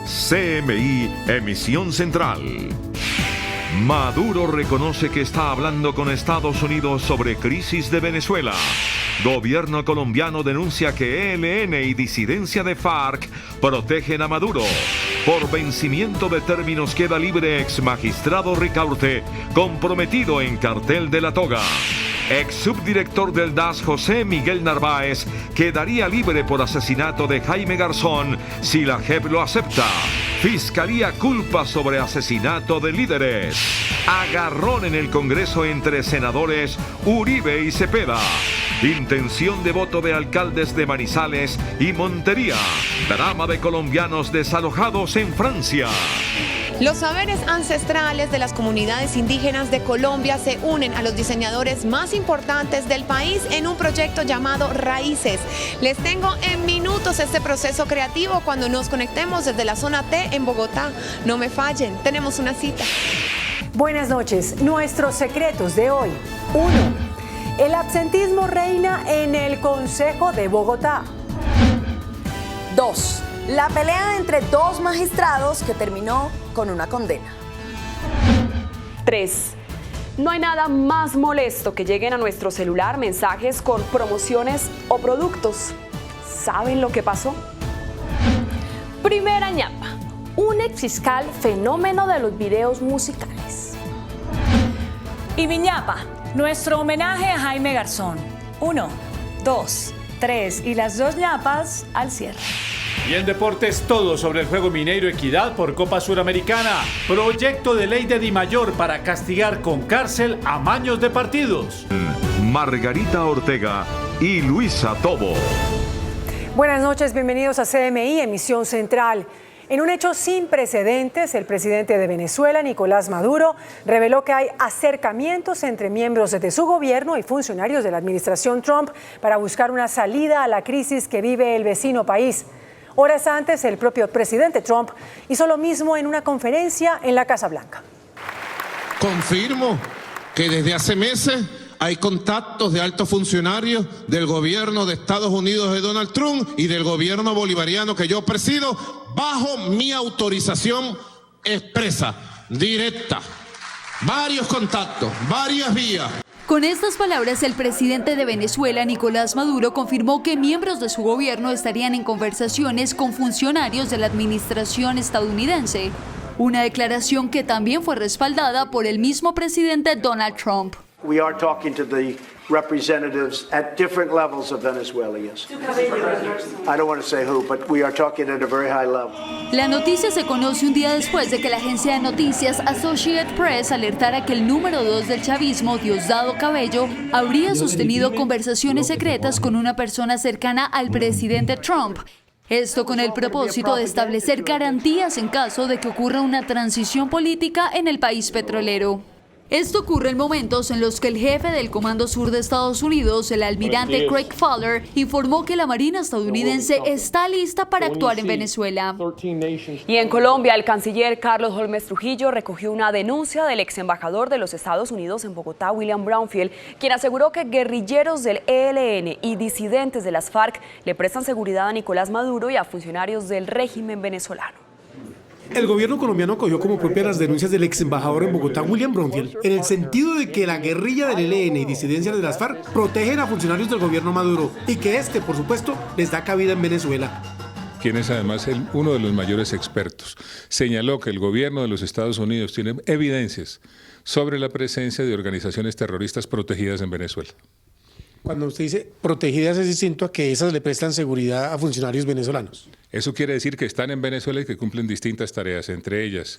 CMI, emisión central. Maduro reconoce que está hablando con Estados Unidos sobre crisis de Venezuela. Gobierno colombiano denuncia que ELN y disidencia de FARC protegen a Maduro. Por vencimiento de términos queda libre ex magistrado Ricaurte, comprometido en cartel de La Toga. Ex subdirector del DAS José Miguel Narváez quedaría libre por asesinato de Jaime Garzón si la JEP lo acepta. Fiscalía culpa sobre asesinato de líderes. Agarrón en el Congreso entre senadores Uribe y Cepeda. Intención de voto de alcaldes de Manizales y Montería. Drama de colombianos desalojados en Francia. Los saberes ancestrales de las comunidades indígenas de Colombia se unen a los diseñadores más importantes del país en un proyecto llamado Raíces. Les tengo en minutos este proceso creativo cuando nos conectemos desde la zona T en Bogotá. No me fallen, tenemos una cita. Buenas noches. Nuestros secretos de hoy. 1. El absentismo reina en el Consejo de Bogotá. 2. La pelea entre dos magistrados que terminó con una condena. 3. No hay nada más molesto que lleguen a nuestro celular mensajes con promociones o productos. ¿Saben lo que pasó? Primera ñapa, un exfiscal fenómeno de los videos musicales. Y mi ñapa, nuestro homenaje a Jaime Garzón. 1, 2, 3 y las 2 ñapas al cierre. Y en deportes todo sobre el juego Mineiro Equidad por Copa Suramericana. Proyecto de ley de Dimayor para castigar con cárcel a amaños de partidos. Margarita Ortega y Luisa Tobo. Buenas noches, bienvenidos a CMI, emisión central. En un hecho sin precedentes, el presidente de Venezuela, Nicolás Maduro, reveló que hay acercamientos entre miembros de su gobierno y funcionarios de la administración Trump para buscar una salida a la crisis que vive el vecino país. Horas antes, el propio presidente Trump hizo lo mismo en una conferencia en la Casa Blanca. Confirmo que desde hace meses hay contactos de altos funcionarios del gobierno de Estados Unidos de Donald Trump y del gobierno bolivariano que yo presido bajo mi autorización expresa, directa. Varios contactos, varias vías. Con estas palabras, el presidente de Venezuela, Nicolás Maduro, confirmó que miembros de su gobierno estarían en conversaciones con funcionarios de la administración estadounidense. Una declaración que también fue respaldada por el mismo presidente Donald Trump. We are talking to the representatives at different levels of Venezuela, yes. I don't want to say who, but we are talking at a very high level. La noticia se conoce un día después de que la agencia de noticias Associated Press alertara que el número 2 del chavismo, Diosdado Cabello, habría sostenido conversaciones secretas con una persona cercana al presidente Trump. Esto con el propósito de establecer garantías en caso de que ocurra una transición política en el país petrolero. Esto ocurre en momentos en los que el jefe del Comando Sur de Estados Unidos, el almirante Craig Fowler, informó que la Marina estadounidense está lista para actuar en Venezuela. Y en Colombia, el canciller Carlos Holmes Trujillo recogió una denuncia del ex embajador de los Estados Unidos en Bogotá, William Brownfield, quien aseguró que guerrilleros del ELN y disidentes de las FARC le prestan seguridad a Nicolás Maduro y a funcionarios del régimen venezolano. El gobierno colombiano acogió como propias las denuncias del ex embajador en Bogotá, William Brownfield, en el sentido de que la guerrilla del ELN y disidencias de las FARC protegen a funcionarios del gobierno Maduro y que este, por supuesto, les da cabida en Venezuela. Quien es además uno de los mayores expertos, señaló que el gobierno de los Estados Unidos tiene evidencias sobre la presencia de organizaciones terroristas protegidas en Venezuela. Cuando usted dice protegidas es distinto a que esas le prestan seguridad a funcionarios venezolanos. Eso quiere decir que están en Venezuela y que cumplen distintas tareas, entre ellas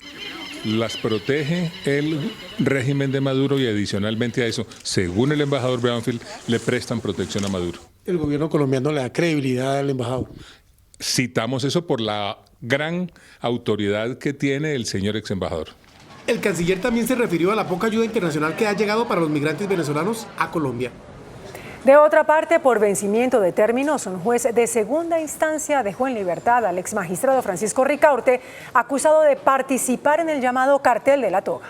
las protege el régimen de Maduro y adicionalmente a eso, según el embajador Brownfield, le prestan protección a Maduro. El gobierno colombiano le da credibilidad al embajador. Citamos eso por la gran autoridad que tiene el señor ex embajador. El canciller también se refirió a la poca ayuda internacional que ha llegado para los migrantes venezolanos a Colombia. De otra parte, por vencimiento de términos, un juez de segunda instancia dejó en libertad al exmagistrado Francisco Ricaurte, acusado de participar en el llamado cartel de La Toga.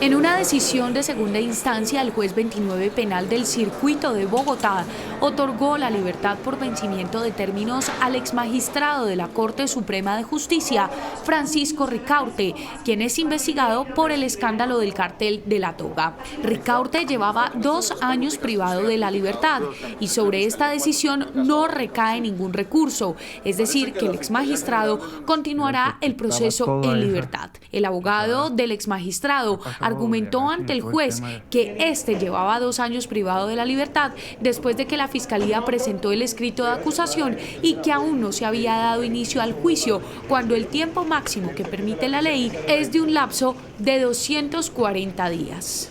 En una decisión de segunda instancia, el juez 29 penal del circuito de Bogotá otorgó la libertad por vencimiento de términos al exmagistrado de la Corte Suprema de Justicia, Francisco Ricaurte, quien es investigado por el escándalo del cartel de la toga. Ricaurte llevaba 2 años privado de la libertad y sobre esta decisión no recae ningún recurso, es decir, que el exmagistrado continuará el proceso en libertad. El abogado del exmagistrado argumentó ante el juez que este llevaba 2 años privado de la libertad después de que la Fiscalía presentó el escrito de acusación y que aún no se había dado inicio al juicio, cuando el tiempo máximo que permite la ley es de un lapso de 240 días.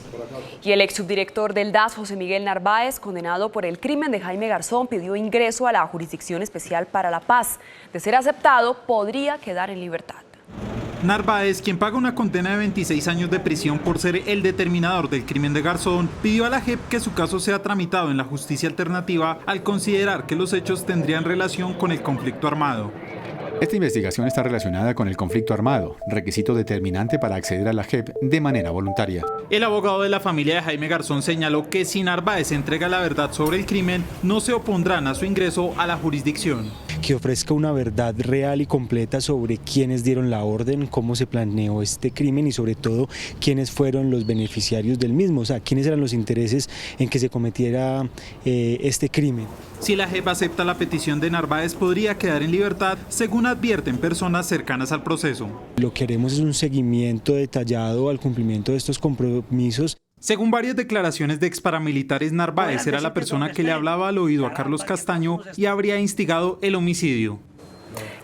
Y el ex subdirector del DAS, José Miguel Narváez, condenado por el crimen de Jaime Garzón, pidió ingreso a la Jurisdicción Especial para la Paz. De ser aceptado, podría quedar en libertad. Narváez, quien paga una condena de 26 años de prisión por ser el determinador del crimen de Garzón, pidió a la JEP que su caso sea tramitado en la justicia alternativa al considerar que los hechos tendrían relación con el conflicto armado. Esta investigación está relacionada con el conflicto armado, requisito determinante para acceder a la JEP de manera voluntaria. El abogado de la familia de Jaime Garzón señaló que si Narváez entrega la verdad sobre el crimen, no se opondrán a su ingreso a la jurisdicción. Que ofrezca una verdad real y completa sobre quiénes dieron la orden, cómo se planeó este crimen y sobre todo quiénes fueron los beneficiarios del mismo, o sea, quiénes eran los intereses en que se cometiera este crimen. Si la JEP acepta la petición de Narváez, podría quedar en libertad, según advierten personas cercanas al proceso. Lo que haremos es un seguimiento detallado al cumplimiento de estos compromisos. Según varias declaraciones de exparamilitares, Narváez era la persona que le hablaba al oído a Carlos Castaño y habría instigado el homicidio.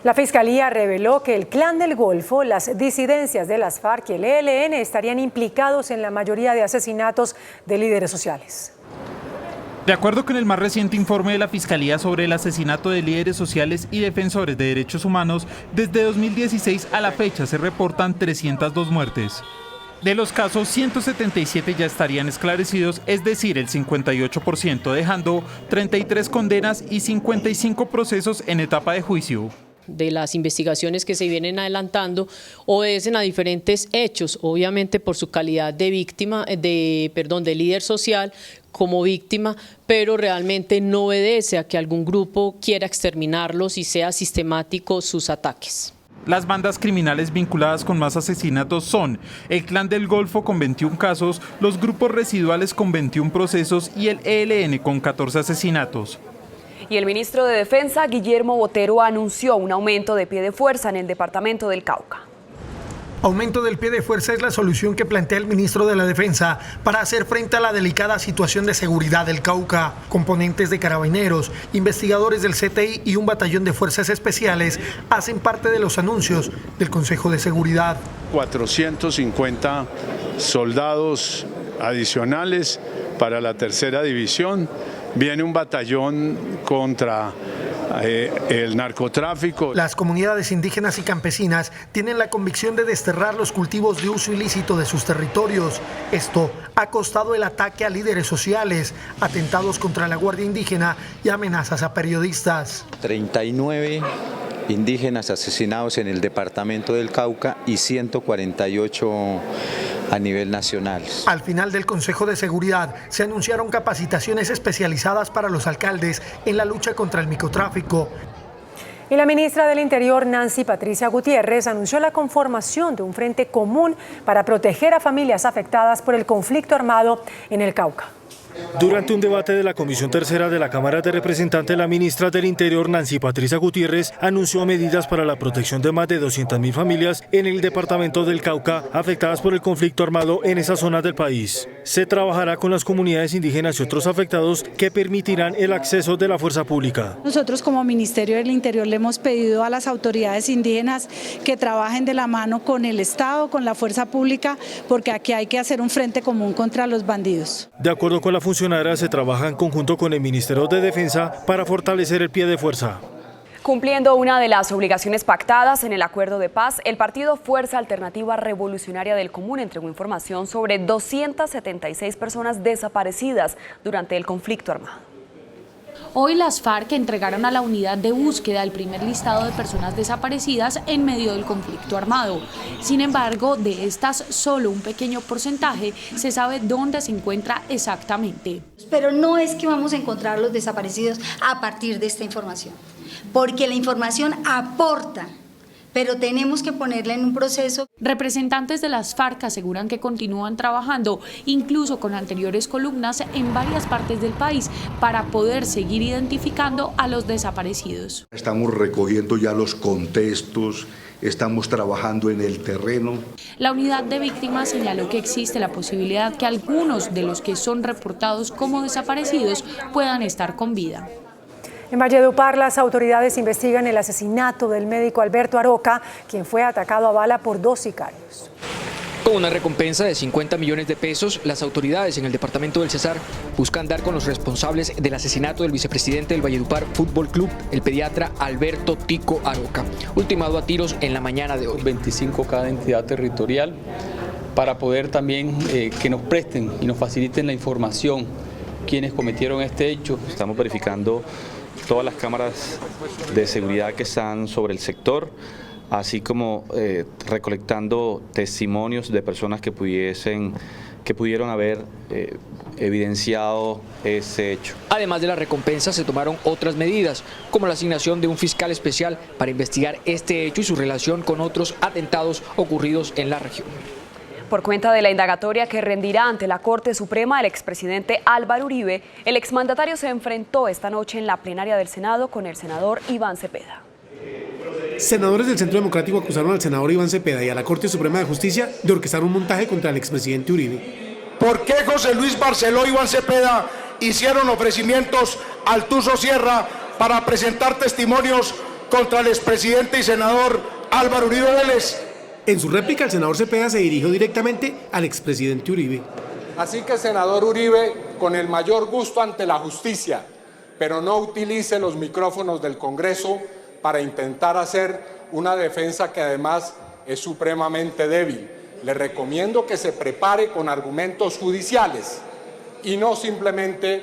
La Fiscalía reveló que el Clan del Golfo, las disidencias de las FARC y el ELN estarían implicados en la mayoría de asesinatos de líderes sociales. De acuerdo con el más reciente informe de la Fiscalía sobre el asesinato de líderes sociales y defensores de derechos humanos, desde 2016 a la fecha se reportan 302 muertes. De los casos, 177 ya estarían esclarecidos, es decir, el 58%, dejando 33 condenas y 55 procesos en etapa de juicio. De las investigaciones que se vienen adelantando obedecen a diferentes hechos, obviamente por su calidad de víctima, de líder social como víctima, pero realmente no obedece a que algún grupo quiera exterminarlos y sea sistemático sus ataques. Las bandas criminales vinculadas con más asesinatos son el Clan del Golfo con 21 casos, los grupos residuales con 21 procesos y el ELN con 14 asesinatos. Y el ministro de Defensa, Guillermo Botero, anunció un aumento de pie de fuerza en el departamento del Cauca. Aumento del pie de fuerza es la solución que plantea el ministro de la Defensa para hacer frente a la delicada situación de seguridad del Cauca. Componentes de carabineros, investigadores del CTI y un batallón de fuerzas especiales hacen parte de los anuncios del Consejo de Seguridad. 450 soldados adicionales para la tercera división. Viene un batallón contra el narcotráfico. Las comunidades indígenas y campesinas tienen la convicción de desterrar los cultivos de uso ilícito de sus territorios. Esto ha costado el ataque a líderes sociales, atentados contra la Guardia Indígena y amenazas a periodistas. 39 indígenas asesinados en el departamento del Cauca y 148 a nivel nacional. Al final del Consejo de Seguridad se anunciaron capacitaciones especializadas para los alcaldes en la lucha contra el microtráfico. Y la ministra del Interior, Nancy Patricia Gutiérrez, anunció la conformación de un frente común para proteger a familias afectadas por el conflicto armado en el Cauca. Durante un debate de la Comisión Tercera de la Cámara de Representantes, la ministra del Interior, Nancy Patricia Gutiérrez, anunció medidas para la protección de más de 200.000 familias en el departamento del Cauca afectadas por el conflicto armado en esa zona del país. Se trabajará con las comunidades indígenas y otros afectados que permitirán el acceso de la fuerza pública. Nosotros como Ministerio del Interior le hemos pedido a las autoridades indígenas que trabajen de la mano con el Estado, con la fuerza pública, porque aquí hay que hacer un frente común contra los bandidos. De acuerdo con la funcionaria, se trabaja en conjunto con el Ministerio de Defensa para fortalecer el pie de fuerza. Cumpliendo una de las obligaciones pactadas en el acuerdo de paz, el partido Fuerza Alternativa Revolucionaria del Común entregó información sobre 276 personas desaparecidas durante el conflicto armado. Hoy las FARC entregaron a la unidad de búsqueda el primer listado de personas desaparecidas en medio del conflicto armado. Sin embargo, de estas solo un pequeño porcentaje se sabe dónde se encuentra exactamente. Pero no es que vamos a encontrar los desaparecidos a partir de esta información, porque la información aporta, pero tenemos que ponerla en un proceso. Representantes de las FARC aseguran que continúan trabajando, incluso con anteriores columnas en varias partes del país, para poder seguir identificando a los desaparecidos. Estamos recogiendo ya los contextos, estamos trabajando en el terreno. La unidad de víctimas señaló que existe la posibilidad que algunos de los que son reportados como desaparecidos puedan estar con vida. En Valledupar, las autoridades investigan el asesinato del médico Alberto Aroca, quien fue atacado a bala por 2 sicarios. Con una recompensa de 50 millones de pesos, las autoridades en el departamento del Cesar buscan dar con los responsables del asesinato del vicepresidente del Valledupar Fútbol Club, el pediatra Alberto Tico Aroca, ultimado a tiros en la mañana de hoy. 25 cada entidad territorial para poder también que nos presten y nos faciliten la información quienes cometieron este hecho. Estamos verificando todas las cámaras de seguridad que están sobre el sector, así como recolectando testimonios de personas que pudieron haber evidenciado ese hecho. Además de la recompensa, se tomaron otras medidas, como la asignación de un fiscal especial para investigar este hecho y su relación con otros atentados ocurridos en la región. Por cuenta de la indagatoria que rendirá ante la Corte Suprema el expresidente Álvaro Uribe, el exmandatario se enfrentó esta noche en la plenaria del Senado con el senador Iván Cepeda. Senadores del Centro Democrático acusaron al senador Iván Cepeda y a la Corte Suprema de Justicia de orquestar un montaje contra el expresidente Uribe. ¿Por qué José Luis Barceló y Iván Cepeda hicieron ofrecimientos al Tuzo Sierra para presentar testimonios contra el expresidente y senador Álvaro Uribe Vélez? En su réplica, el senador Cepeda se dirigió directamente al expresidente Uribe. Así que, senador Uribe, con el mayor gusto ante la justicia, pero no utilice los micrófonos del Congreso para intentar hacer una defensa que además es supremamente débil. Le recomiendo que se prepare con argumentos judiciales y no simplemente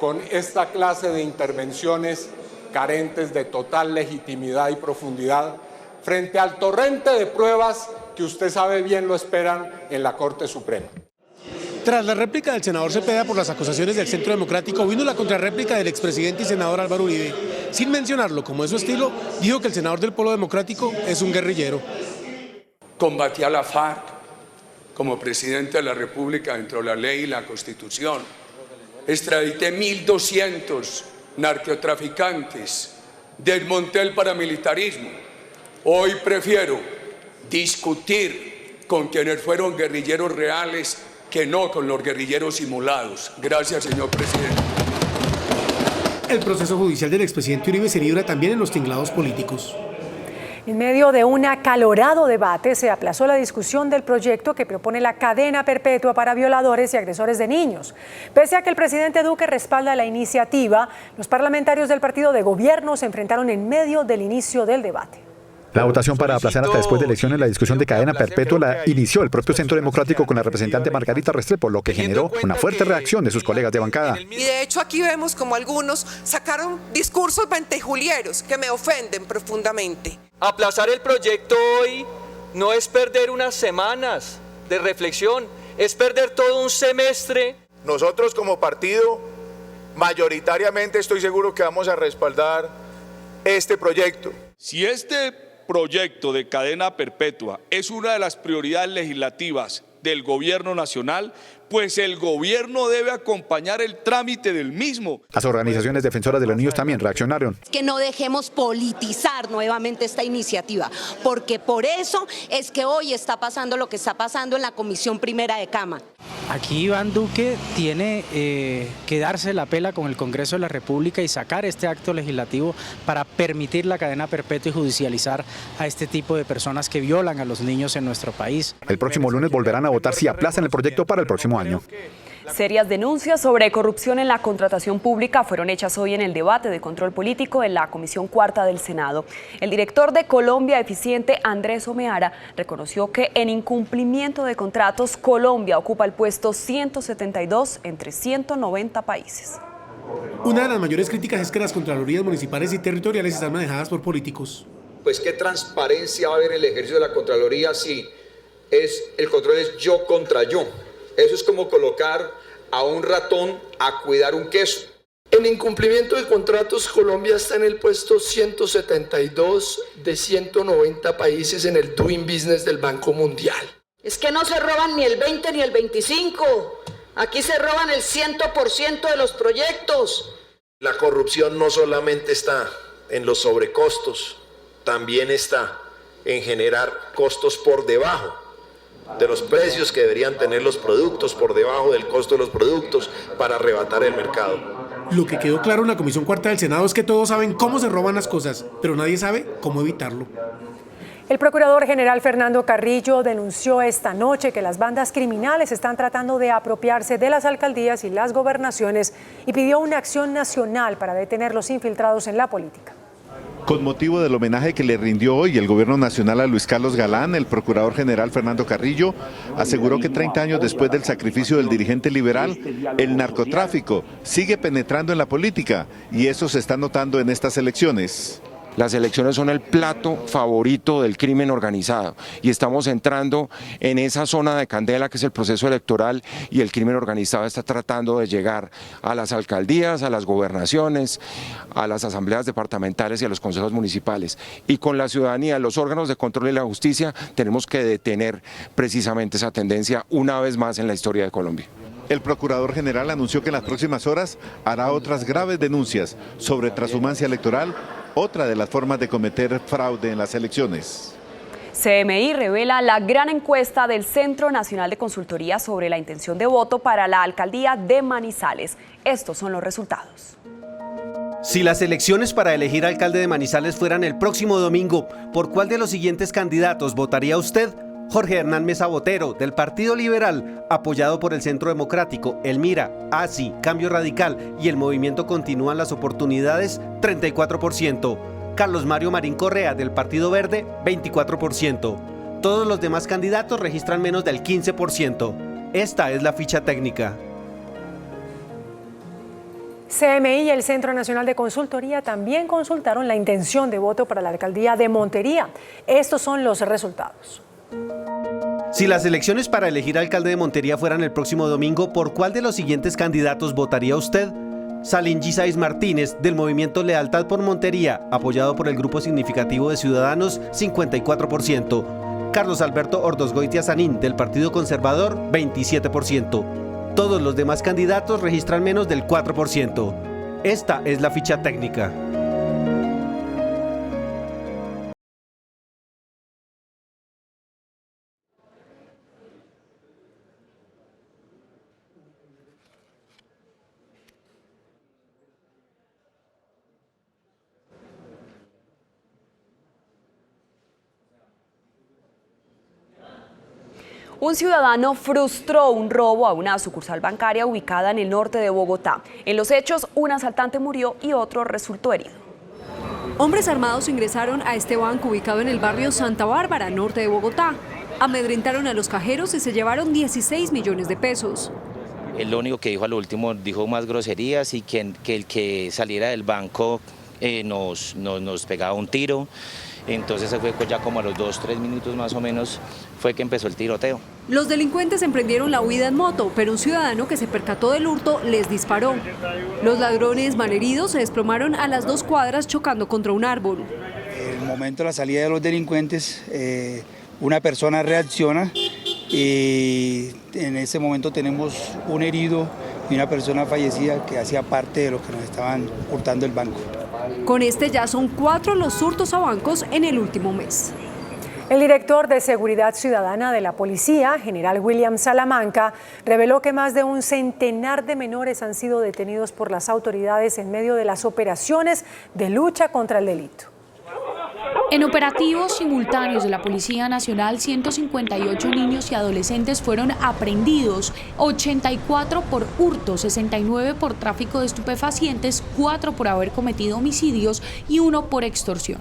con esta clase de intervenciones carentes de total legitimidad y profundidad frente al torrente de pruebas que usted sabe bien lo esperan en la Corte Suprema. Tras la réplica del senador Cepeda por las acusaciones del Centro Democrático, vino la contrarréplica del expresidente y senador Álvaro Uribe. Sin mencionarlo, como es su estilo, dijo que el senador del Polo Democrático es un guerrillero. Combatí a la FARC como presidente de la República dentro de la ley y la Constitución. Extradité 1.200 narcotraficantes, desmonté el paramilitarismo. Hoy prefiero discutir con quienes fueron guerrilleros reales que no con los guerrilleros simulados. Gracias, señor presidente. El proceso judicial del expresidente Uribe se libra también en los tinglados políticos. En medio de un acalorado debate, se aplazó la discusión del proyecto que propone la cadena perpetua para violadores y agresores de niños. Pese a que el presidente Duque respalda la iniciativa, los parlamentarios del partido de gobierno se enfrentaron en medio del inicio del debate. La votación para aplazar hasta después de elecciones la discusión de cadena perpetua la inició el propio Centro Democrático con la representante Margarita Restrepo, lo que generó una fuerte reacción de sus colegas de bancada. Y de hecho aquí vemos como algunos sacaron discursos ventejulieros que me ofenden profundamente. Aplazar el proyecto hoy no es perder unas semanas de reflexión, es perder todo un semestre. Nosotros como partido, mayoritariamente estoy seguro que vamos a respaldar este proyecto. Si este proyecto de cadena perpetua es una de las prioridades legislativas del gobierno nacional, pues el gobierno debe acompañar el trámite del mismo. Las organizaciones defensoras de los niños también reaccionaron. Que no dejemos politizar nuevamente esta iniciativa, porque por eso es que hoy está pasando lo que está pasando en la Comisión Primera de Cámara. Aquí Iván Duque tiene que darse la pela con el Congreso de la República y sacar este acto legislativo para permitir la cadena perpetua y judicializar a este tipo de personas que violan a los niños en nuestro país. El próximo lunes volverán a votar si aplazan el proyecto para el próximo año. Serias denuncias sobre corrupción en la contratación pública fueron hechas hoy en el debate de control político en la Comisión Cuarta del Senado. El director de Colombia Eficiente, Andrés Omeara, reconoció que en incumplimiento de contratos, Colombia ocupa el puesto 172 entre 190 países. Una de las mayores críticas es que las contralorías municipales y territoriales están manejadas por políticos. Pues qué transparencia va a haber en el ejercicio de la Contraloría si el control es yo contra yo. Eso es como colocar a un ratón a cuidar un queso. En incumplimiento de contratos, Colombia está en el puesto 172 de 190 países en el Doing Business del Banco Mundial. Es que no se roban ni el 20 ni el 25. Aquí se roban el 100% de los proyectos. La corrupción no solamente está en los sobrecostos, también está en generar costos por debajo de los precios que deberían tener los productos, por debajo del costo de los productos para arrebatar el mercado. Lo que quedó claro en la Comisión Cuarta del Senado es que todos saben cómo se roban las cosas, pero nadie sabe cómo evitarlo. El procurador general Fernando Carrillo denunció esta noche que las bandas criminales están tratando de apropiarse de las alcaldías y las gobernaciones y pidió una acción nacional para detener los infiltrados en la política. Con motivo del homenaje que le rindió hoy el Gobierno Nacional a Luis Carlos Galán, el Procurador General Fernando Carrillo aseguró que 30 años después del sacrificio del dirigente liberal, el narcotráfico sigue penetrando en la política y eso se está notando en estas elecciones. Las elecciones son el plato favorito del crimen organizado y estamos entrando en esa zona de candela que es el proceso electoral y el crimen organizado está tratando de llegar a las alcaldías, a las gobernaciones, a las asambleas departamentales y a los consejos municipales. Y con la ciudadanía, los órganos de control y la justicia tenemos que detener precisamente esa tendencia una vez más en la historia de Colombia. El Procurador General anunció que en las próximas horas hará otras graves denuncias sobre transhumancia electoral, otra de las formas de cometer fraude en las elecciones. CMI revela la gran encuesta del Centro Nacional de Consultoría sobre la intención de voto para la alcaldía de Manizales. Estos son los resultados. Si las elecciones para elegir alcalde de Manizales fueran el próximo domingo, ¿por cuál de los siguientes candidatos votaría usted? Jorge Hernán Mesa Botero, del Partido Liberal, apoyado por el Centro Democrático, El Mira, ASI, Cambio Radical y el Movimiento Continúan las Oportunidades, 34%. Carlos Mario Marín Correa, del Partido Verde, 24%. Todos los demás candidatos registran menos del 15%. Esta es la ficha técnica. CMI y el Centro Nacional de Consultoría también consultaron la intención de voto para la alcaldía de Montería. Estos son los resultados. Si las elecciones para elegir alcalde de Montería fueran el próximo domingo, ¿por cuál de los siguientes candidatos votaría usted? Salín Gisais Martínez, del Movimiento Lealtad por Montería, apoyado por el Grupo Significativo de Ciudadanos, 54%. Carlos Alberto Ordosgoitia Sanín, del Partido Conservador, 27%. Todos los demás candidatos registran menos del 4%. Esta es la ficha técnica. Un ciudadano frustró un robo a una sucursal bancaria ubicada en el norte de Bogotá. En los hechos, un asaltante murió y otro resultó herido. Hombres armados ingresaron a este banco ubicado en el barrio Santa Bárbara, norte de Bogotá. Amedrentaron a los cajeros y se llevaron 16 millones de pesos. Él lo único que dijo a lo último, dijo más groserías y que el que saliera del banco nos pegaba un tiro. Entonces se fue ya como a los 2-3 minutos más o menos fue que empezó el tiroteo. Los delincuentes emprendieron la huida en moto, pero un ciudadano que se percató del hurto les disparó. Los ladrones malheridos se desplomaron a las 2 cuadras chocando contra un árbol. En el momento de la salida de los delincuentes, una persona reacciona y en ese momento tenemos un herido y una persona fallecida que hacía parte de lo que nos estaban hurtando el banco. Con este ya son 4 los hurtos a bancos en el último mes. El director de Seguridad Ciudadana de la Policía, general William Salamanca, reveló que más de un centenar de menores han sido detenidos por las autoridades en medio de las operaciones de lucha contra el delito. En operativos simultáneos de la Policía Nacional, 158 niños y adolescentes fueron aprehendidos, 84 por hurto, 69 por tráfico de estupefacientes, 4 por haber cometido homicidios y 1 por extorsión.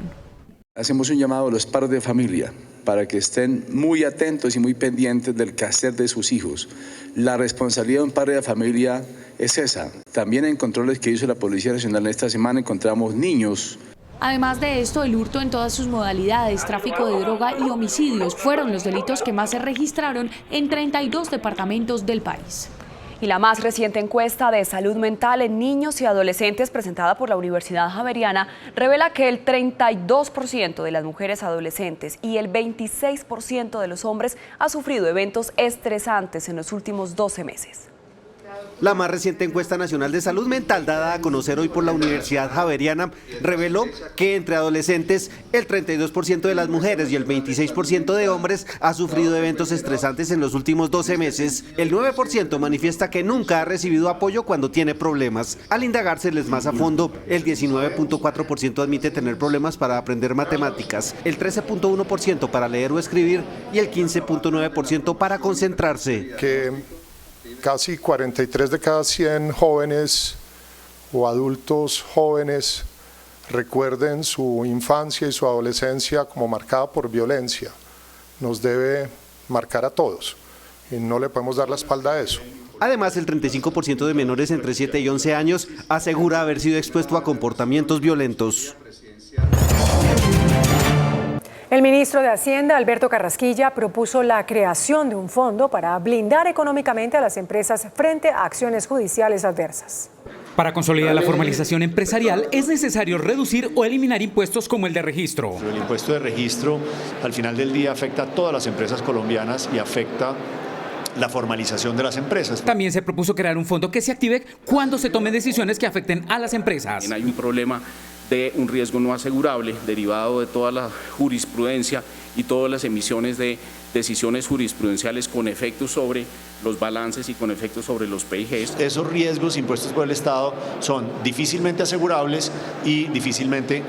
Hacemos un llamado a los padres de familia para que estén muy atentos y muy pendientes del quehacer de sus hijos. La responsabilidad de un padre de familia es esa. También en controles que hizo la Policía Nacional esta semana encontramos niños. Además de esto, el hurto en todas sus modalidades, tráfico de droga y homicidios fueron los delitos que más se registraron en 32 departamentos del país. Y la más reciente encuesta de salud mental en niños y adolescentes presentada por la Universidad Javeriana revela que el 32% de las mujeres adolescentes y el 26% de los hombres ha sufrido eventos estresantes en los últimos 12 meses. La más reciente encuesta nacional de salud mental dada a conocer hoy por la Universidad Javeriana reveló que entre adolescentes el 32% de las mujeres y el 26% de hombres ha sufrido eventos estresantes en los últimos 12 meses. El 9% manifiesta que nunca ha recibido apoyo cuando tiene problemas. Al indagárseles más a fondo, el 19.4% admite tener problemas para aprender matemáticas, el 13.1% para leer o escribir y el 15.9% para concentrarse. Casi 43 de cada 100 jóvenes o adultos jóvenes recuerden su infancia y su adolescencia como marcada por violencia. Nos debe marcar a todos y no le podemos dar la espalda a eso. Además, el 35% de menores entre 7 y 11 años asegura haber sido expuesto a comportamientos violentos. El ministro de Hacienda, Alberto Carrasquilla, propuso la creación de un fondo para blindar económicamente a las empresas frente a acciones judiciales adversas. Para consolidar la formalización empresarial es necesario reducir o eliminar impuestos como el de registro. El impuesto de registro al final del día afecta a todas las empresas colombianas y afecta la formalización de las empresas. También se propuso crear un fondo que se active cuando se tomen decisiones que afecten a las empresas. Hay un problema de un riesgo no asegurable derivado de toda la jurisprudencia y todas las emisiones de decisiones jurisprudenciales con efectos sobre los balances y con efectos sobre los PIGs. Esos riesgos impuestos por el Estado son difícilmente asegurables y difícilmente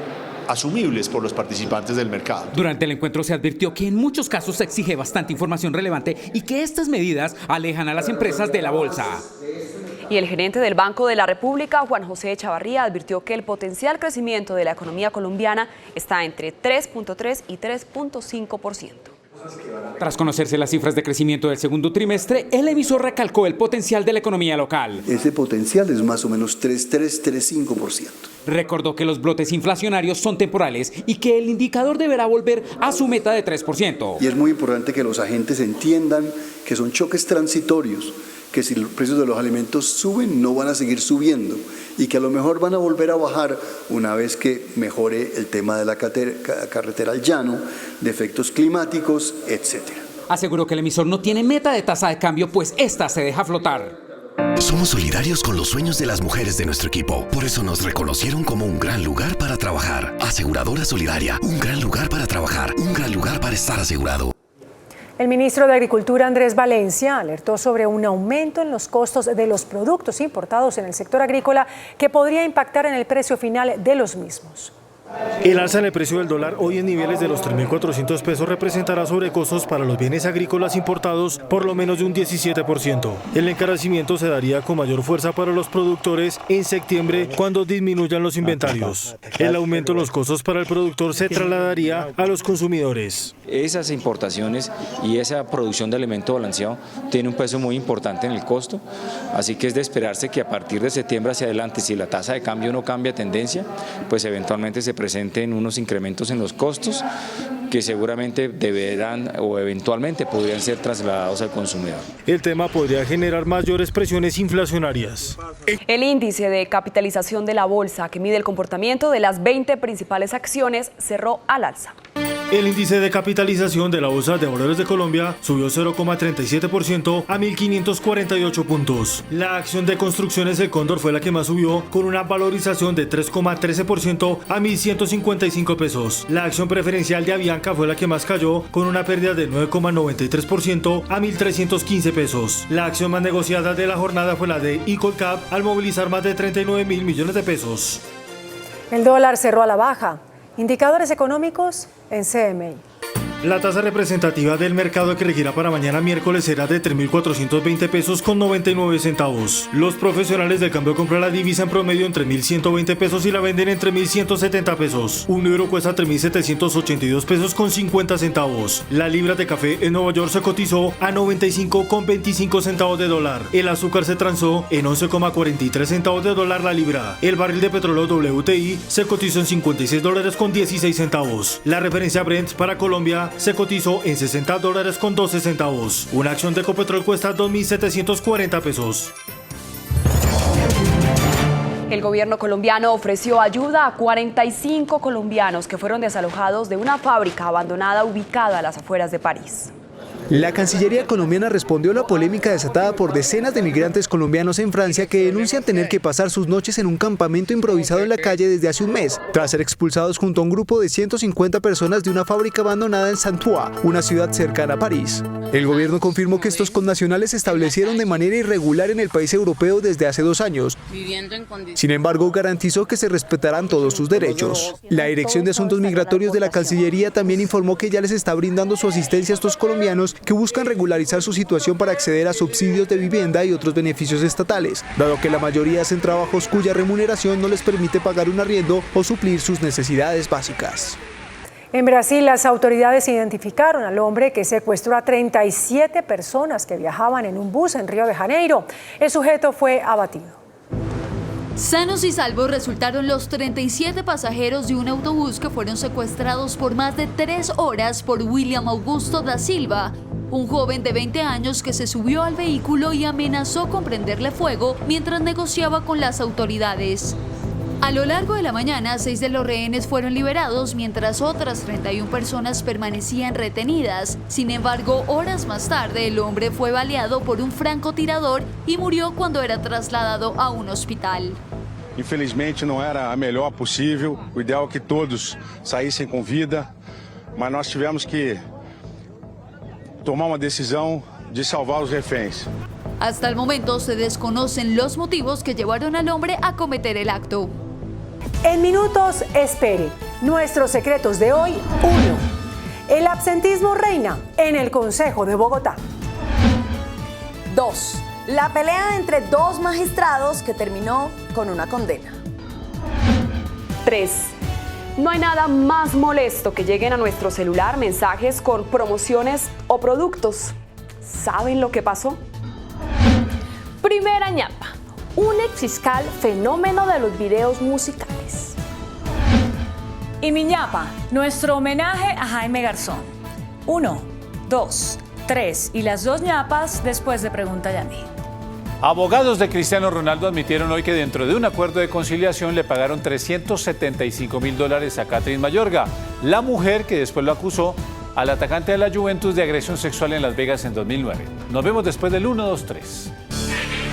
asumibles por los participantes del mercado. Durante el encuentro se advirtió que en muchos casos se exige bastante información relevante y que estas medidas alejan a las empresas de la bolsa. Y el gerente del Banco de la República, Juan José Echavarría, advirtió que el potencial crecimiento de la economía colombiana está entre 3.3 y 3.5%. Tras conocerse las cifras de crecimiento del segundo trimestre, el emisor recalcó el potencial de la economía local. Ese potencial es más o menos 3,5%. Recordó que los brotes inflacionarios son temporales y que el indicador deberá volver a su meta de 3%. Y es muy importante que los agentes entiendan que son choques transitorios, que si los precios de los alimentos suben, no van a seguir subiendo y que a lo mejor van a volver a bajar una vez que mejore el tema de la carretera al llano, de efectos climáticos, etc. Aseguró que el emisor no tiene meta de tasa de cambio, pues esta se deja flotar. Somos solidarios con los sueños de las mujeres de nuestro equipo. Por eso nos reconocieron como un gran lugar para trabajar. Aseguradora Solidaria, un gran lugar para trabajar, un gran lugar para estar asegurado. El ministro de Agricultura, Andrés Valencia, alertó sobre un aumento en los costos de los productos importados en el sector agrícola que podría impactar en el precio final de los mismos. El alza en el precio del dólar hoy en niveles de los 3.400 pesos representará sobrecostos para los bienes agrícolas importados por lo menos de un 17%. El encarecimiento se daría con mayor fuerza para los productores en septiembre cuando disminuyan los inventarios. El aumento en los costos para el productor se trasladaría a los consumidores. Esas importaciones y esa producción de alimento balanceado tiene un peso muy importante en el costo, así que es de esperarse que a partir de septiembre hacia adelante, si la tasa de cambio no cambia tendencia, pues eventualmente se presenten unos incrementos en los costos que seguramente deberán o eventualmente podrían ser trasladados al consumidor. El tema podría generar mayores presiones inflacionarias. El índice de capitalización de la bolsa, que mide el comportamiento de las 20 principales acciones, cerró al alza. El índice de capitalización de la Bolsa de Valores de Colombia subió 0,37% a 1.548 puntos. La acción de Construcciones El Cóndor fue la que más subió, con una valorización de 3,13% a 1.155 pesos. La acción preferencial de Avianca fue la que más cayó, con una pérdida del 9,93% a 1.315 pesos. La acción más negociada de la jornada fue la de Ecolcap, al movilizar más de 39.000 millones de pesos. El dólar cerró a la baja. Indicadores económicos en CMI. La tasa representativa del mercado que regirá para mañana miércoles será de 3.420 pesos con 99 centavos. Los profesionales del cambio compran la divisa en promedio en 3.120 pesos y la venden en 3.170 pesos. Un euro cuesta 3.782 pesos con 50 centavos. La libra de café en Nueva York se cotizó a 95,25 centavos de dólar. El azúcar se transó en 11,43 centavos de dólar la libra. El barril de petróleo WTI se cotizó en $56 con 16 centavos. La referencia Brent para Colombia se cotizó en $60 con 12 centavos. Una acción de Ecopetrol cuesta 2.740 pesos. El gobierno colombiano ofreció ayuda a 45 colombianos que fueron desalojados de una fábrica abandonada ubicada a las afueras de París. La Cancillería colombiana respondió a la polémica desatada por decenas de migrantes colombianos en Francia que denuncian tener que pasar sus noches en un campamento improvisado en la calle desde hace un mes, tras ser expulsados junto a un grupo de 150 personas de una fábrica abandonada en Saint-Ouen, una ciudad cercana a París. El gobierno confirmó que estos connacionales se establecieron de manera irregular en el país europeo desde hace 2 años. Sin embargo, garantizó que se respetarán todos sus derechos. La Dirección de Asuntos Migratorios de la Cancillería también informó que ya les está brindando su asistencia a estos colombianos que buscan regularizar su situación para acceder a subsidios de vivienda y otros beneficios estatales, dado que la mayoría hacen trabajos cuya remuneración no les permite pagar un arriendo o suplir sus necesidades básicas. En Brasil, las autoridades identificaron al hombre que secuestró a 37 personas que viajaban en un bus en Río de Janeiro. El sujeto fue abatido. Sanos y salvos resultaron los 37 pasajeros de un autobús que fueron secuestrados por más de 3 horas por William Augusto da Silva, un joven de 20 años que se subió al vehículo y amenazó con prenderle fuego mientras negociaba con las autoridades. A lo largo de la mañana, 6 de los rehenes fueron liberados, mientras otras 31 personas permanecían retenidas. Sin embargo, horas más tarde, el hombre fue baleado por un francotirador y murió cuando era trasladado a un hospital. Infelizmente não era a melhor possível, o ideal é que todos saíssem com vida, mas nós tivemos que tomar uma decisão de salvar os reféns. Hasta el momento se desconocen los motivos que llevaron al hombre a cometer el acto. En minutos, espere. Nuestros secretos de hoy, 1. El absentismo reina en el Consejo de Bogotá. 2. La pelea entre 2 magistrados que terminó con una condena. 3. No hay nada más molesto que lleguen a nuestro celular mensajes con promociones o productos. ¿Saben lo que pasó? Primera ñapa, un exfiscal fenómeno de los videos musicales. Y mi ñapa, nuestro homenaje a Jaime Garzón. 1, 2, 3 y las 2 ñapas después de Pregunta Ya a mí. Abogados de Cristiano Ronaldo admitieron hoy que dentro de un acuerdo de conciliación le pagaron $375.000 a Catherine Mayorga, la mujer que después lo acusó al atacante de la Juventus de agresión sexual en Las Vegas en 2009. Nos vemos después del 1, 2, 3.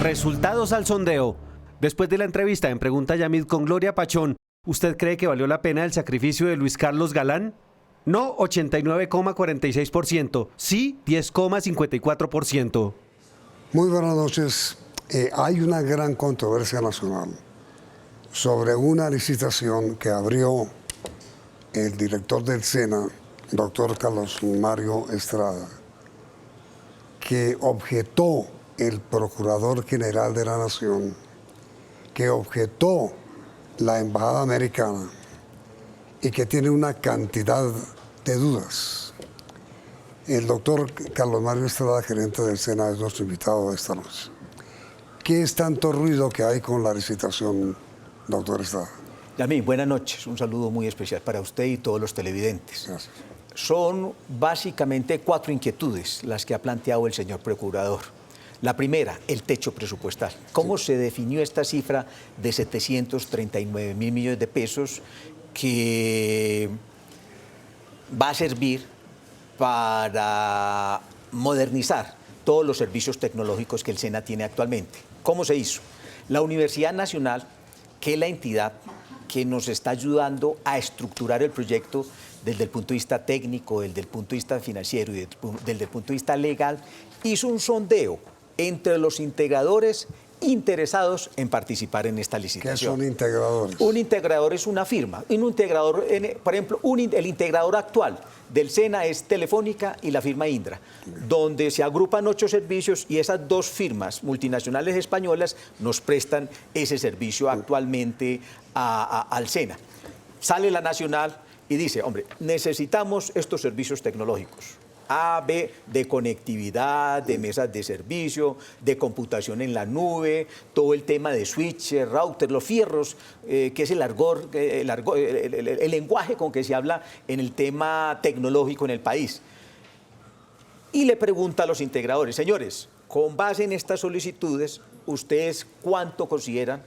Resultados al sondeo. Después de la entrevista en Pregunta Ya Mí con Gloria Pachón, ¿usted cree que valió la pena el sacrificio de Luis Carlos Galán? No, 89,46%. Sí, 10,54%. Muy buenas noches. Hay una gran controversia nacional sobre una licitación que abrió el director del SENA, doctor Carlos Mario Estrada, que objetó el Procurador General de la Nación, que objetó la Embajada Americana y que tiene una cantidad de dudas. El doctor Carlos Mario Estrada, gerente del SENA, es nuestro invitado de esta noche. ¿Qué es tanto ruido que hay con la licitación, doctor Estrada? Yamil, buenas noches. Un saludo muy especial para usted y todos los televidentes. Gracias. Son básicamente 4 inquietudes las que ha planteado el señor procurador. La primera, el techo presupuestal. ¿Cómo se definió esta cifra de 739.000 millones de pesos que va a servir para modernizar todos los servicios tecnológicos que el SENA tiene actualmente? ¿Cómo se hizo? La Universidad Nacional, que es la entidad que nos está ayudando a estructurar el proyecto desde el punto de vista técnico, desde el punto de vista financiero y desde el punto de vista legal, hizo un sondeo entre los integradores interesados en participar en esta licitación. ¿Qué son integradores? Un integrador es una firma. Un integrador, por ejemplo, el integrador actual del SENA es Telefónica y la firma Indra, donde se agrupan 8 servicios y esas 2 firmas multinacionales españolas nos prestan ese servicio actualmente al SENA. Sale la nacional y dice, hombre, necesitamos estos servicios tecnológicos. A, B, de conectividad, de mesas de servicio, de computación en la nube, todo el tema de switches, routers, los fierros, que es el lenguaje con que se habla en el tema tecnológico en el país. Y le pregunta a los integradores, señores, con base en estas solicitudes, ¿ustedes cuánto consideran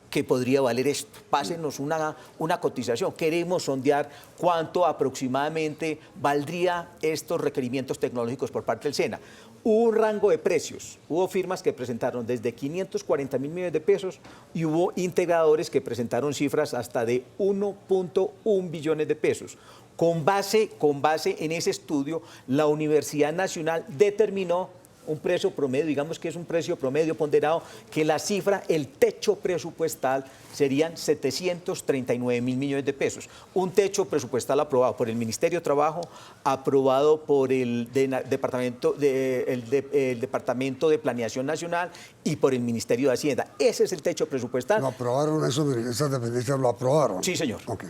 que podría valer esto? Pásenos una cotización. Queremos sondear cuánto aproximadamente valdría estos requerimientos tecnológicos por parte del SENA. Hubo un rango de precios. Hubo firmas que presentaron desde 540 mil millones de pesos y hubo integradores que presentaron cifras hasta de 1.1 billones de pesos. Con base en ese estudio, la Universidad Nacional determinó un precio promedio, digamos que es un precio promedio ponderado, que la cifra, el techo presupuestal serían 739 mil millones de pesos. Un techo presupuestal aprobado por el Ministerio de Trabajo, aprobado por el Departamento de Planeación Nacional y por el Ministerio de Hacienda. Ese es el techo presupuestal. ¿Lo aprobaron esas dependencias? ¿Lo aprobaron? Sí, señor. Okay.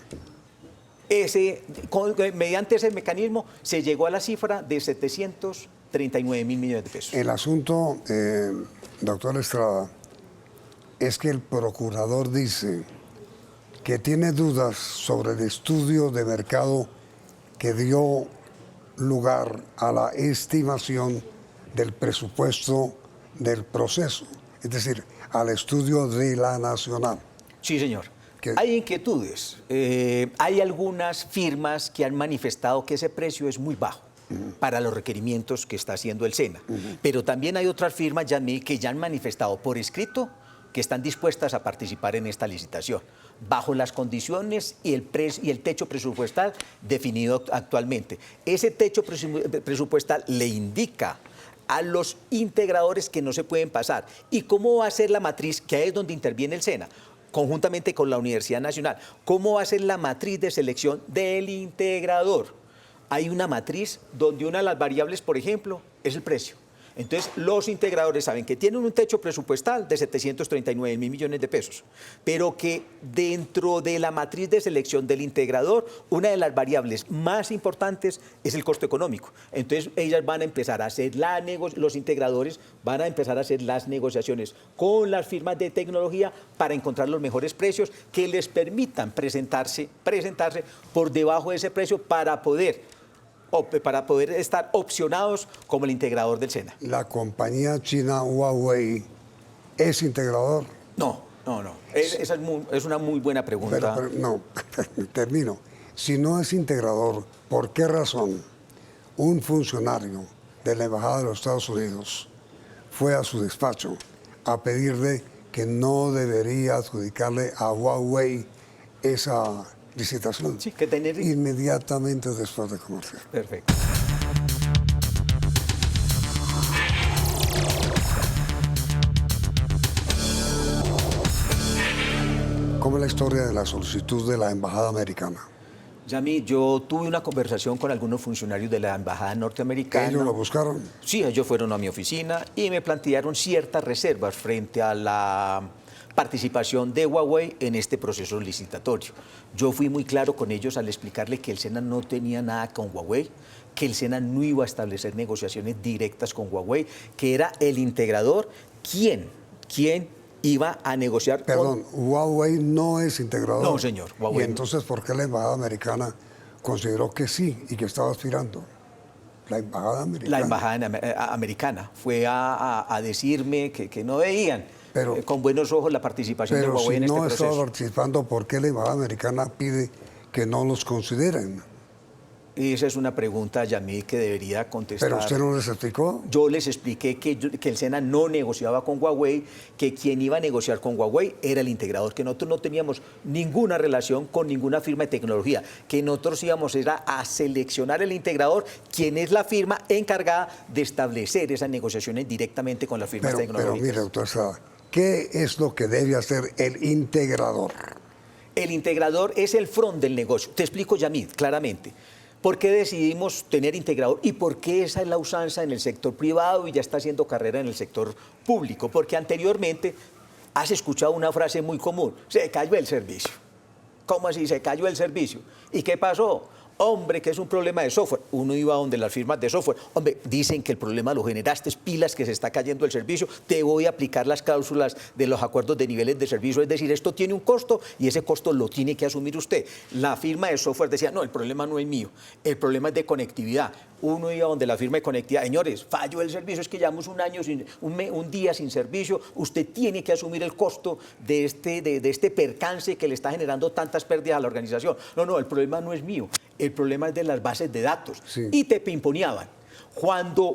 Mediante ese mecanismo se llegó a la cifra de 739 mil millones de pesos. El asunto, doctor Estrada, es que el procurador dice que tiene dudas sobre el estudio de mercado que dio lugar a la estimación del presupuesto del proceso, es decir, al estudio de la nacional. Sí, señor. Hay inquietudes. Hay algunas firmas que han manifestado que ese precio es muy bajo para los requerimientos que está haciendo el SENA. Pero también hay otras firmas, Yanmi, que ya han manifestado por escrito que están dispuestas a participar en esta licitación, bajo las condiciones y el techo presupuestal definido actualmente. Ese techo presupuestal le indica a los integradores que no se pueden pasar. ¿Y cómo va a ser la matriz? Que ahí es donde interviene el SENA, conjuntamente con la Universidad Nacional. ¿Cómo va a ser la matriz de selección del integrador? Hay una matriz donde una de las variables, por ejemplo, es el precio. Entonces, los integradores saben que tienen un techo presupuestal de 739 mil millones de pesos, pero que dentro de la matriz de selección del integrador, una de las variables más importantes es el costo económico. Entonces, ellas van a empezar a hacer los integradores van a empezar a hacer las negociaciones con las firmas de tecnología para encontrar los mejores precios que les permitan presentarse por debajo de ese precio para poder estar opcionados como el integrador del SENA. ¿La compañía china Huawei es integrador? No. Esa es una muy buena pregunta. Pero no, termino. Si no es integrador, ¿por qué razón un funcionario de la Embajada de los Estados Unidos fue a su despacho a pedirle que no debería adjudicarle a Huawei esa licitación? Sí, que tener inmediatamente después de comercial. Perfecto. ¿Cómo es la historia de la solicitud de la Embajada Americana? Yami, yo tuve una conversación con algunos funcionarios de la Embajada norteamericana. ¿Ellos lo buscaron? Sí, ellos fueron a mi oficina y me plantearon ciertas reservas frente a la participación de Huawei en este proceso licitatorio. Yo fui muy claro con ellos al explicarle que el SENA no tenía nada con Huawei, que el SENA no iba a establecer negociaciones directas con Huawei, que era el integrador quien iba a negociar. Perdón, Huawei no es integrador. No, señor. Huawei. ¿Y entonces por qué la Embajada Americana consideró que sí y que estaba aspirando? La Embajada Americana. La Embajada Americana fue a decirme que no veían con buenos ojos la participación de Huawei en este proceso. Pero si no estaba participando, ¿por qué la Embajada Americana pide que no los consideren? Esa es una pregunta, Yamil, que debería contestar. ¿Pero usted no les explicó? Yo les expliqué que el SENA no negociaba con Huawei, que quien iba a negociar con Huawei era el integrador, que nosotros no teníamos ninguna relación con ninguna firma de tecnología, que nosotros íbamos a seleccionar el integrador, quien es la firma encargada de establecer esas negociaciones directamente con las firmas tecnológicas. Pero mire, doctor Estrada, ¿Qué es lo que debe hacer el integrador? El integrador es el front del negocio. Te explico, Yamid, claramente. ¿Por qué decidimos tener integrador y por qué esa es la usanza en el sector privado y ya está haciendo carrera en el sector público? Porque anteriormente has escuchado una frase muy común: se cayó el servicio. ¿Cómo así? Se cayó el servicio. ¿Y qué pasó? Hombre, que es un problema de software. Uno iba donde las firmas de software. Hombre, dicen que el problema lo generaste, pilas, que se está cayendo el servicio. Te voy a aplicar las cláusulas de los acuerdos de niveles de servicio. Es decir, esto tiene un costo y ese costo lo tiene que asumir usted. La firma de software decía, no, el problema no es mío. El problema es de conectividad. Uno iba donde la firma de conectividad. Señores, falló el servicio, es que llevamos un día sin servicio. Usted tiene que asumir el costo de este percance que le está generando tantas pérdidas a la organización. No, el problema no es mío. El problema es de las bases de datos. Sí. Y te pimponeaban.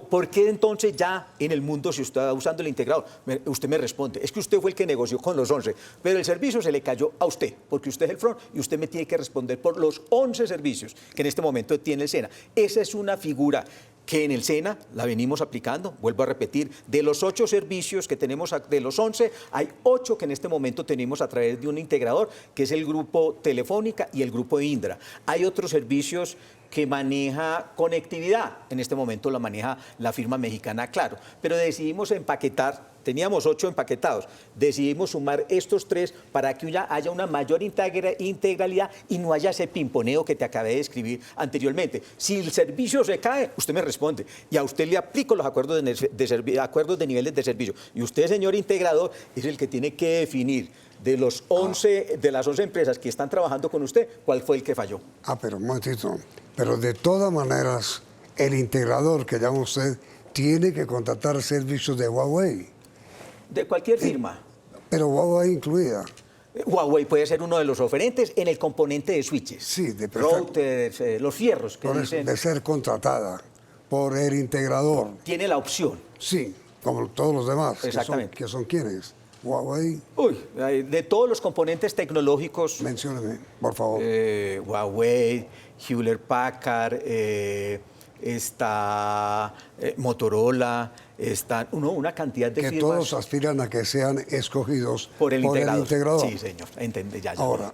¿Por qué entonces ya en el mundo se está usando el integrador? Usted me responde, es que usted fue el que negoció con los 11, pero el servicio se le cayó a usted, porque usted es el front y usted me tiene que responder por los 11 servicios que en este momento tiene el SENA. Esa es una figura que en el SENA la venimos aplicando, vuelvo a repetir, de los 8 servicios que tenemos, de los 11, hay 8 que en este momento tenemos a través de un integrador, que es el grupo Telefónica y el grupo Indra. Hay otros servicios que maneja conectividad, en este momento la maneja la firma mexicana Claro, pero decidimos empaquetar, teníamos 8 empaquetados, decidimos sumar estos 3 para que haya una mayor integralidad y no haya ese pimponeo que te acabé de escribir anteriormente. Si el servicio se cae, usted me responde y a usted le aplico los acuerdos de niveles de servicio y usted, señor integrador, es el que tiene que definir de las 11 empresas que están trabajando con usted, ¿cuál fue el que falló? Pero un momentito. Pero de todas maneras, el integrador que llama usted tiene que contratar servicios de Huawei. De cualquier firma. Pero Huawei incluida. Huawei puede ser uno de los oferentes en el componente de switches. Sí, de routers, los fierros que dicen. De ser contratada por el integrador. Tiene la opción. Sí, como todos los demás. Exactamente. ¿Que son quiénes? Huawei. De todos los componentes tecnológicos. Mencióneme, por favor. Huawei, Hewlett Packard, está Motorola, están una cantidad de firmas. Que todos aspiran a que sean escogidos por el integrador. Sí, señor. Entendí, ya. Ahora,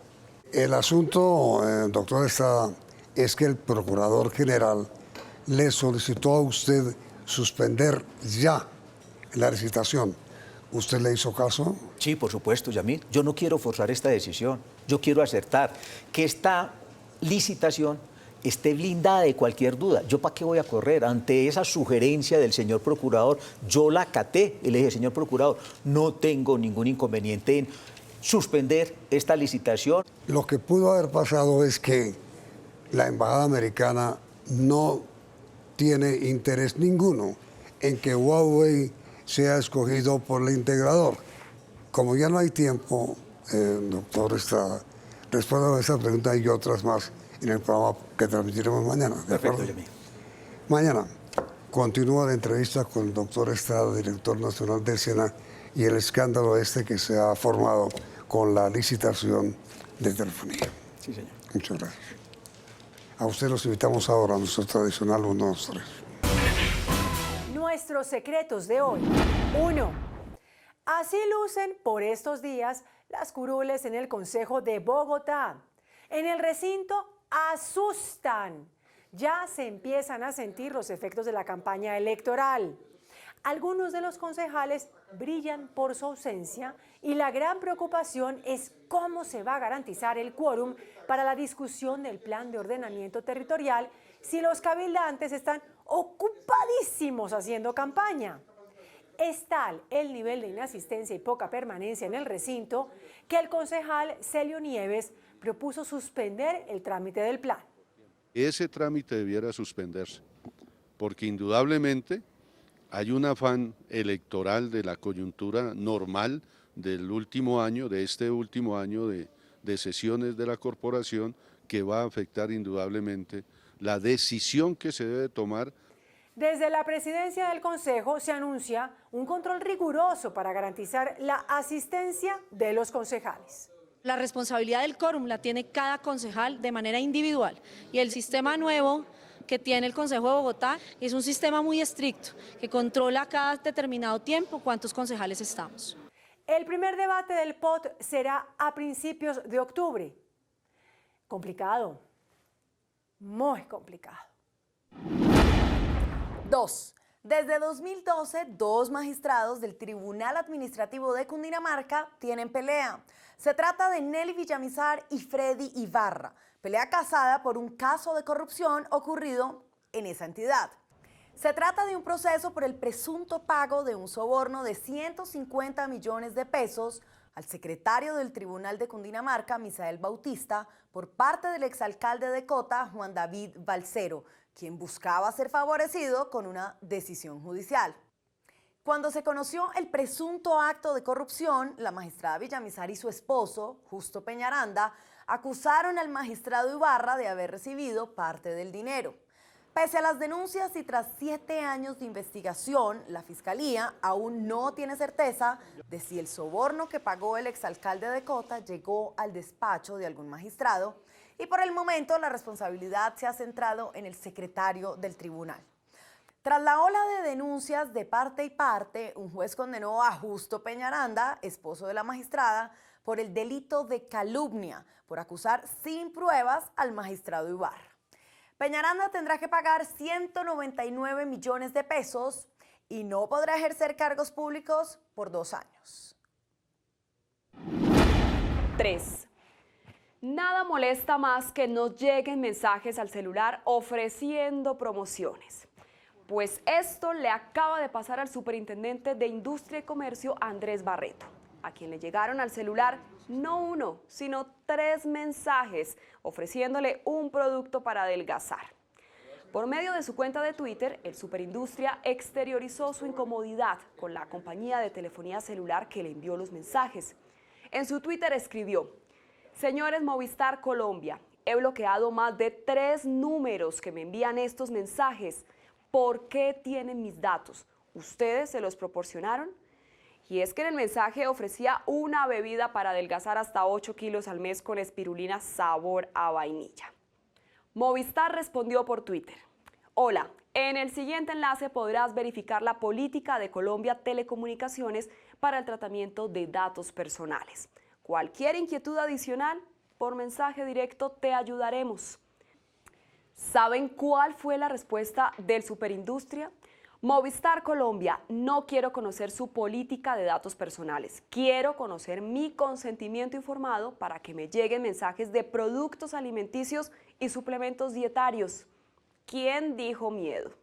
el asunto, doctor Estrada, es que el Procurador General le solicitó a usted suspender ya la licitación. ¿Usted le hizo caso? Sí, por supuesto, Yamil. Yo no quiero forzar esta decisión. Yo quiero acertar que esta licitación esté blindada de cualquier duda. ¿Yo para qué voy a correr? Ante esa sugerencia del señor procurador, yo la acaté y le dije, señor procurador, no tengo ningún inconveniente en suspender esta licitación. Lo que pudo haber pasado es que la embajada americana no tiene interés ninguno en que Huawei sea escogido por el integrador. Como ya no hay tiempo, doctor Estrada, responda a esa pregunta y otras más en el programa que transmitiremos mañana. ¿De acuerdo? Mañana continúa la entrevista con el doctor Estrada, director nacional del SENA, y el escándalo que se ha formado con la licitación de telefonía. Sí, señor. Muchas gracias. A usted los invitamos ahora a nuestro tradicional 1, 2, 3. Nuestros secretos de hoy. 1. Así lucen por estos días las curules en el Consejo de Bogotá. En el recinto asustan. Ya se empiezan a sentir los efectos de la campaña electoral. Algunos de los concejales brillan por su ausencia y la gran preocupación es cómo se va a garantizar el quórum para la discusión del plan de ordenamiento territorial si los cabildantes están ocupadísimos haciendo campaña. Es tal el nivel de inasistencia y poca permanencia en el recinto que el concejal Celio Nieves propuso suspender el trámite del plan. Ese trámite debiera suspenderse, porque indudablemente hay un afán electoral de la coyuntura normal del último año, de este último año de sesiones de la corporación, que va a afectar indudablemente la decisión que se debe tomar. Desde la presidencia del Consejo se anuncia un control riguroso para garantizar la asistencia de los concejales. La responsabilidad del quórum la tiene cada concejal de manera individual y el sistema nuevo que tiene el Consejo de Bogotá es un sistema muy estricto que controla cada determinado tiempo cuántos concejales estamos. El primer debate del POT será a principios de octubre. Complicado, muy complicado. 2. Desde 2012, 2 magistrados del Tribunal Administrativo de Cundinamarca tienen pelea. Se trata de Nelly Villamizar y Freddy Ibarra, pelea casada por un caso de corrupción ocurrido en esa entidad. Se trata de un proceso por el presunto pago de un soborno de 150 millones de pesos al secretario del Tribunal de Cundinamarca, Misael Bautista, por parte del exalcalde de Cota, Juan David Balcero, quien buscaba ser favorecido con una decisión judicial. Cuando se conoció el presunto acto de corrupción, la magistrada Villamizar y su esposo, Justo Peñaranda, acusaron al magistrado Ibarra de haber recibido parte del dinero. Pese a las denuncias y tras 7 años de investigación, la Fiscalía aún no tiene certeza de si el soborno que pagó el exalcalde de Cota llegó al despacho de algún magistrado y por el momento la responsabilidad se ha centrado en el secretario del tribunal. Tras la ola de denuncias de parte y parte, un juez condenó a Justo Peñaranda, esposo de la magistrada, por el delito de calumnia, por acusar sin pruebas al magistrado Ibarra. Peñaranda tendrá que pagar 199 millones de pesos y no podrá ejercer cargos públicos por 2 años. 3. Nada molesta más que nos lleguen mensajes al celular ofreciendo promociones. Pues esto le acaba de pasar al superintendente de Industria y Comercio, Andrés Barreto, a quien le llegaron al celular no 1, sino 3 mensajes ofreciéndole un producto para adelgazar. Por medio de su cuenta de Twitter, el Superindustria exteriorizó su incomodidad con la compañía de telefonía celular que le envió los mensajes. En su Twitter escribió: señores Movistar Colombia, he bloqueado más de 3 números que me envían estos mensajes. ¿Por qué tienen mis datos? ¿Ustedes se los proporcionaron? Y es que en el mensaje ofrecía una bebida para adelgazar hasta 8 kilos al mes con espirulina sabor a vainilla. Movistar respondió por Twitter: hola, en el siguiente enlace podrás verificar la política de Colombia Telecomunicaciones para el tratamiento de datos personales. Cualquier inquietud adicional, por mensaje directo te ayudaremos. ¿Saben cuál fue la respuesta del Superindustria? Movistar Colombia, no quiero conocer su política de datos personales. Quiero conocer mi consentimiento informado para que me lleguen mensajes de productos alimenticios y suplementos dietarios. ¿Quién dijo miedo?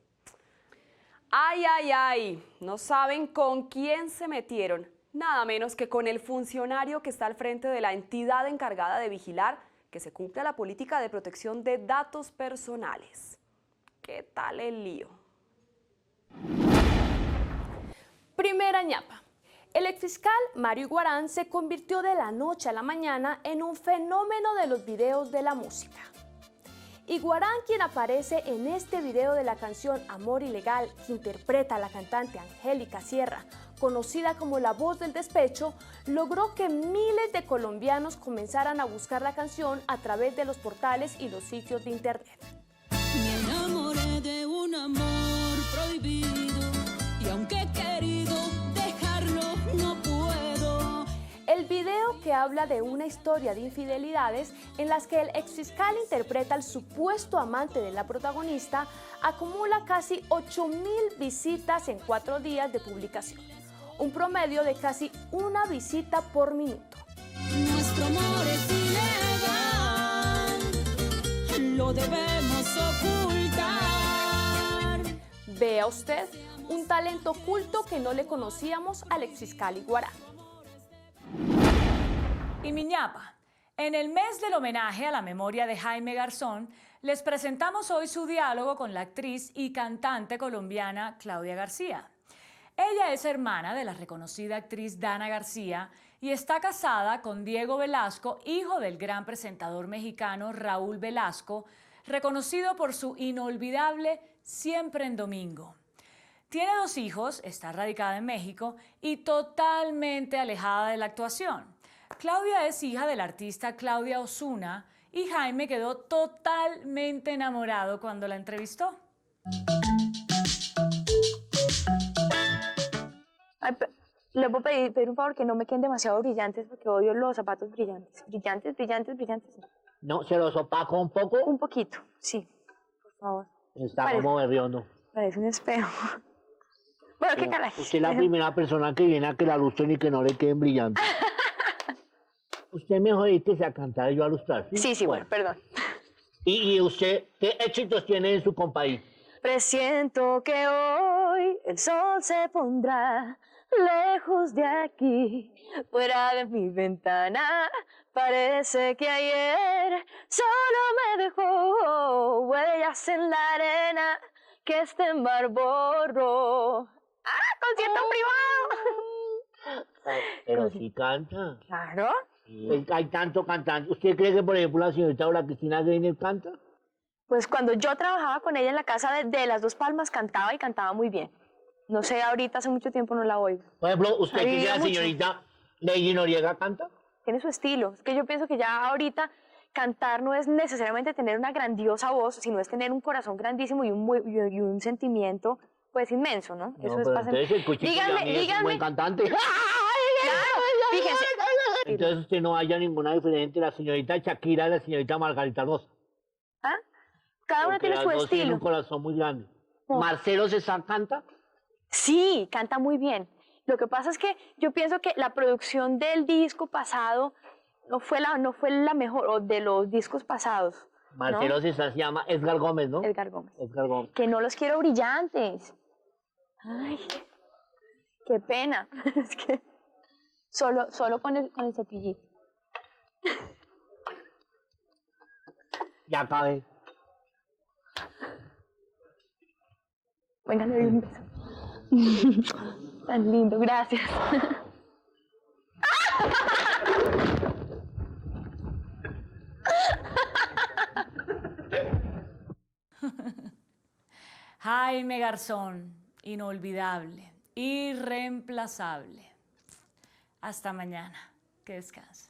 ¡Ay, ay, ay! No saben con quién se metieron. Nada menos que con el funcionario que está al frente de la entidad encargada de vigilar que se cumpla la política de protección de datos personales. ¿Qué tal el lío? Primera ñapa. El exfiscal Mario Iguarán se convirtió de la noche a la mañana en un fenómeno de los videos de la música. Iguarán, quien aparece en este video de la canción Amor Ilegal, que interpreta a la cantante Angélica Sierra, conocida como la voz del despecho, logró que miles de colombianos comenzaran a buscar la canción a través de los portales y los sitios de internet. Me enamoré de un amor prohibido y aunque he querido dejarlo no puedo. El video, que habla de una historia de infidelidades en las que el exfiscal interpreta al supuesto amante de la protagonista, acumula casi 8.000 visitas en 4 días de publicación, un promedio de casi una visita por minuto. Nuestro amor es ilegal, lo debemos ocultar. Vea usted, un talento oculto que no le conocíamos al exfiscal Iguarán. Y mi ñapa, en el mes del homenaje a la memoria de Jaime Garzón, les presentamos hoy su diálogo con la actriz y cantante colombiana Claudia García. Ella es hermana de la reconocida actriz Dana García y está casada con Diego Velasco, hijo del gran presentador mexicano Raúl Velasco, reconocido por su inolvidable Siempre en Domingo. Tiene 2 hijos, está radicada en México y totalmente alejada de la actuación. Claudia es hija del artista Claudia Osuna y Jaime quedó totalmente enamorado cuando la entrevistó. Le puedo pedir un favor que no me queden demasiado brillantes porque odio los zapatos brillantes. Brillantes. No, ¿se los opaco un poco? Un poquito, sí, por favor. Está como berriondo. Parece un espejo. Bueno, qué caray. Usted es la primera persona que viene a que la lustren y que no le queden brillantes. Usted mejor irse a cantar y yo a lustrar. Sí, bueno, perdón. ¿Y usted qué éxitos tiene en su compaís? Presiento que hoy el sol se pondrá lejos de aquí, fuera de mi ventana. Parece que ayer solo me dejó huellas en la arena que este mar borró. ¡Ah, concierto privado! Pero sí canta. Claro. Hay tanto cantante. ¿Usted cree que, por ejemplo, la señorita Ola Cristina Greiner canta? Pues cuando yo trabajaba con ella en la casa de Las Dos Palmas cantaba y cantaba muy bien. No sé, ahorita hace mucho tiempo no la oigo. Por ejemplo, ¿usted cree que la señorita Lady Noriega canta? Tiene su estilo. Es que yo pienso que ya ahorita cantar no es necesariamente tener una grandiosa voz, sino es tener un corazón grandísimo y un sentimiento pues inmenso, ¿no? Eso es pasa. Dígame. Es un buen cantante. Fíjense. Entonces usted no haya ninguna diferencia entre la señorita Shakira y la señorita Margarita Rosa. ¿Ah? Cada una tiene su las dos estilo. tienen un corazón muy grande. No. ¿Marcelo César canta? Sí, canta muy bien. Lo que pasa es que yo pienso que la producción del disco pasado no fue la mejor, o de los discos pasados. Marcelo César se llama Edgar Gómez, ¿no? Edgar Gómez. Edgar Gómez. Que no los quiero brillantes. Ay, qué pena. Es que solo con el cepillito. Ya acabé. Venga, le doy un beso. Tan lindo, gracias. Jaime Garzón, inolvidable, irreemplazable. Hasta mañana. Que descanse.